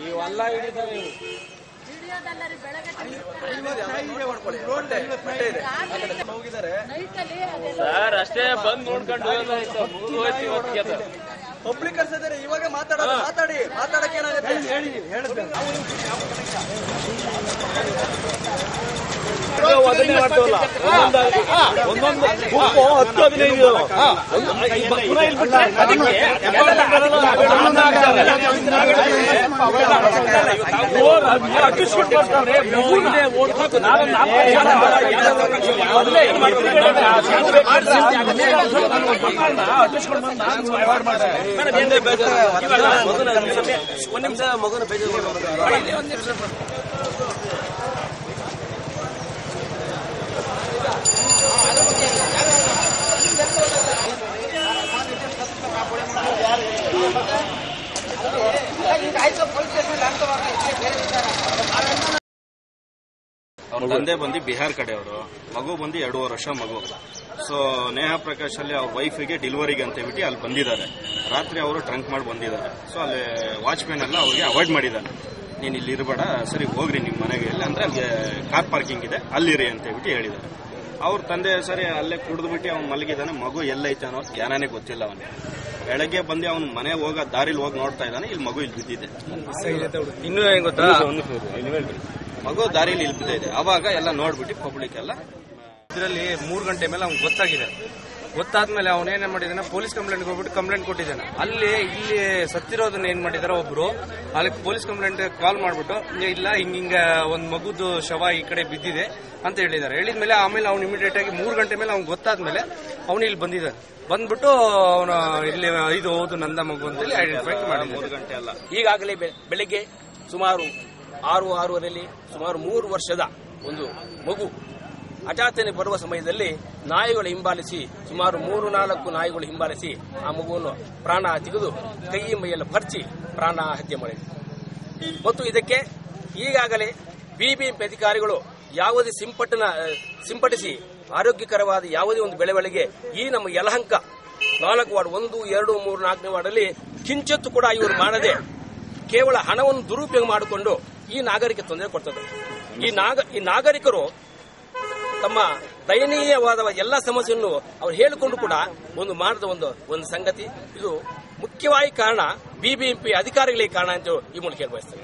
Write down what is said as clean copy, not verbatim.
ನೀವೆಲ್ಲ ಹಿಡಿತಾರೆ ಸರ್ ಅಷ್ಟೇ ಬಂದ್ ನೋಡ್ಕೊಂಡು ಪಬ್ಲಿಕ್ ಕರ್ಸಿದ್ದಾರೆ ಇವಾಗ ಮಾತಾಡಕ್ಕೆ ಏನಾಗುತ್ತೆ ಒಂದೊಂದು 10-15 ಒಂದ್ ನಿಮಿಷ ಮಗುನ ಬೇಜಾರು ಅವ್ರ ತಂದೆ ಬಂದು ಬಿಹಾರ್ ಕಡೆಯವರು, ಮಗು ಬಂದು 2.5 ವರ್ಷ ಮಗು. ಸೊ ನೇಹಾ ಪ್ರಕಾಶ್ ಅಲ್ಲಿ ಅವ್ರ ವೈಫಿಗೆ ಡೆಲಿವರಿಗೆ ಅಂತ ಹೇಳ್ಬಿಟ್ಟು ಅಲ್ಲಿ ಬಂದಿದ್ದಾರೆ. ರಾತ್ರಿ ಅವರು ಟ್ರಂಕ್ ಮಾಡಿ ಬಂದಿದ್ದಾರೆ. ಸೊ ಅಲ್ಲಿ ವಾಚ್ಮ್ಯಾನ್ ಎಲ್ಲ ಅವ್ರಿಗೆ ಅವಾಯ್ಡ್ ಮಾಡಿದ್ದಾರೆ. ನೀನು ಇಲ್ಲಿ ಇರಬೇಡ, ಸರಿ ಹೋಗ್ರಿ ನಿಮ್ಮ ಮನೆಗೆ, ಇಲ್ಲ ಅಂದ್ರೆ ಅಲ್ಲಿ ಕಾರ್ ಪಾರ್ಕಿಂಗ್ ಇದೆ ಅಲ್ಲಿರಿ ಅಂತ ಹೇಳ್ಬಿಟ್ಟು ಹೇಳಿದ್ದಾರೆ. ಅವ್ರ ತಂದೆ ಸರಿ ಅಲ್ಲೇ ಕುಡಿದ್ಬಿಟ್ಟು ಅವ್ನು ಮಲಗಿದ್ದಾನೆ. ಮಗು ಎಲ್ಲೈತೆ ಅನ್ನೋ ಜ್ಞಾನನೇ ಗೊತ್ತಿಲ್ಲ ಅವನಿಗೆ. ಬೆಳಗ್ಗೆ ಬಂದು ಅವ್ನ ಮನೆ ಹೋಗೋ ದಾರಿಲಿ ಹೋಗಿ ನೋಡ್ತಾ ಇದ್ದಾನೆ, ಇಲ್ಲಿ ಮಗು ಇಲ್ಲಿ ಬಿದ್ದಿದೆ. ಇನ್ನೂ ಹೆಂಗ್ ಗೊತ್ತಾ, ಮಗು ದಾರಿಲಿ ಇಲ್ಲಿ ಬಿದ್ದಿದೆ. ಅವಾಗ ಎಲ್ಲ ನೋಡ್ಬಿಟ್ಟು ಪಬ್ಲಿಕ್ ಎಲ್ಲ ಇದರಲ್ಲಿ 3 ಗಂಟೆ ಮೇಲೆ ಅವ್ನಿಗೆ ಗೊತ್ತಾದ್ಮೇಲೆ ಅವನೇನ್ ಮಾಡಿದಾನೆ, ಪೊಲೀಸ್ ಕಂಪ್ಲೇಂಟ್ ಹೋಗ್ಬಿಟ್ಟು ಕಂಪ್ಲೇಂಟ್ ಕೊಟ್ಟಿದ್ದಾನೆ. ಇಲ್ಲಿ ಸತ್ತಿರೋದನ್ನ ಏನ್ ಮಾಡಿದಾರೆ ಒಬ್ರು, ಅಲ್ಲಿ ಪೊಲೀಸ್ ಕಂಪ್ಲೇಂಟ್ ಕಾಲ್ ಮಾಡ್ಬಿಟ್ಟು ಇಲ್ಲ ಹಿಂಗ ಒಂದ್ ಮಗುದು ಶವ ಈ ಕಡೆ ಬಿದ್ದಿದೆ ಅಂತ ಹೇಳಿದ್ದಾರೆ. ಹೇಳಿದ್ಮೇಲೆ ಆಮೇಲೆ ಅವ್ನು ಇಮಿಡಿಯೇಟ್ ಆಗಿ 3 ಗಂಟೆ ಮೇಲೆ ಅವ್ನು ಗೊತ್ತಾದ್ಮೇಲೆ ಅವನು ಇಲ್ಲಿ ಬಂದಿದ್ದಾನೆ. ಬಂದ್ಬಿಟ್ಟು ಅವನು ಇಲ್ಲಿ ಇದು ಹೌದು ನಂದ ಮಗು ಅಂತೇಳಿ ಐಡೆಂಟಿಫೈ ಮಾಡಿ 3 ಗಂಟೆ ಅಲ್ಲ, ಈಗಾಗಲೇ ಬೆಳಿಗ್ಗೆ ಸುಮಾರು 6:06 ಸುಮಾರು 3 ವರ್ಷದ ಒಂದು ಮಗು ಹಠಾತ್ತನೆ ಬರುವ ಸಮಯದಲ್ಲಿ ನಾಯಿಗಳು ಹಿಂಬಾಲಿಸಿ, ಸುಮಾರು 3-4 ನಾಯಿಗಳು ಹಿಂಬಾಲಿಸಿ ಆ ಮಗುವನ್ನು ಪ್ರಾಣ ತೆಗೆದು ಕೈ ಮೈಯೆಲ್ಲ ಪರ್ಚಿ ಪ್ರಾಣ ಹತ್ಯೆ ಮಾಡಿದೆ. ಮತ್ತು ಇದಕ್ಕೆ ಈಗಾಗಲೇ ಬಿಬಿಎಂಪಿ ಅಧಿಕಾರಿಗಳು ಯಾವುದೇ ಸಿಂಪಡಿಸಿ ಆರೋಗ್ಯಕರವಾದ ಯಾವುದೇ ಒಂದು ಬೆಳವಣಿಗೆ ಈ ನಮ್ಮ ಯಲಹಂಕ 4 ವಾರ್ಡ್ 1, 2, 3, 4ನೇ ವಾರ್ಡಲ್ಲಿ ಕಿಂಚತ್ತು ಕೂಡ ಇವರು ಮಾಡದೆ ಕೇವಲ ಹಣವನ್ನು ದುರುಪಯೋಗ ಮಾಡಿಕೊಂಡು ಈ ನಾಗರಿಕ ತೊಂದರೆ ಕೊಡ್ತದೆ. ಈ ನಾಗರಿಕರು ತಮ್ಮ ದಯನೀಯವಾದ ಎಲ್ಲ ಸಮಸ್ಯೆಯನ್ನು ಅವರು ಹೇಳಿಕೊಂಡು ಕೂಡ ಒಂದು ಮಾಡಿದ ಒಂದು ಸಂಗತಿ. ಇದು ಮುಖ್ಯವಾಗಿ ಕಾರಣ ಬಿಬಿಎಂಪಿ ಅಧಿಕಾರಿಗಳಿಗೆ ಕಾರಣ ಅಂತ ಈ ಮೂಲಕ ಹೇಳಬಯಸ್ತೇನೆ.